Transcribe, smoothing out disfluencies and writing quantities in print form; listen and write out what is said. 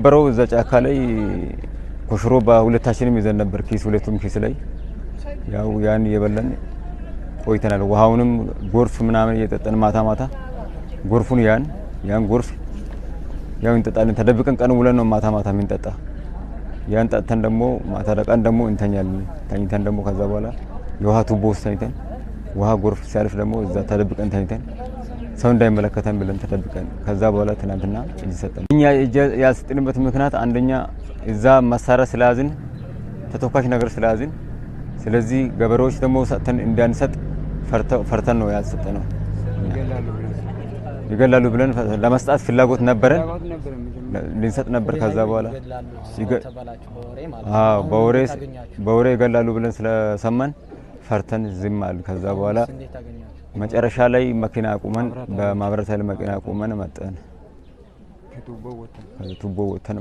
የነበረው እዛ ጫካ ላይ ኮሽሮ በሁለታችንም ይዘን ነበር ኪስ ሁለቱም ኪስ ላይ ያው ያን እየበላን ቆይተናል። ውሃውንም ጎርፍ ምናምን እየጠጣን ማታ ጎርፉን ያን ጎርፍ ያው እንጠጣለን። ተደብቀን ቀን ውለን ነው ማታ የምንጠጣ። ያን ጠጥተን ደግሞ ማታ ቀን ደግሞ እንተኛለን። ተኝተን ደግሞ ከዛ በኋላ የውሃ ቱቦ ውስጥ ተኝተን ውሃ ጎርፍ ሲያልፍ ደግሞ እዛ ተደብቀን ተኝተን ሰው እንዳይመለከተን ብለን ተደብቀን ከዛ በኋላ ትናንትና እጅ ሰጠን። እኛ እጅ ያልሰጥንበት ምክንያት አንደኛ እዛ መሳሪያ ስለያዝን ተተኳሽ ነገር ስለያዝን፣ ስለዚህ ገበሬዎች ደግሞ ሰጥተን እንዳንሰጥ ፈርተን ነው ያልሰጠነው። ይገላሉ ብለን ለመስጣት ፍላጎት ነበረን ልንሰጥ ነበር። ከዛ በኋላ በወሬ ይገላሉ ብለን ስለሰማን ፈርተን ዝም አልን። ከዛ በኋላ መጨረሻ ላይ መኪና አቁመን በማብራት ኃይል መኪና አቁመን መጣን። ቱቦ ወተን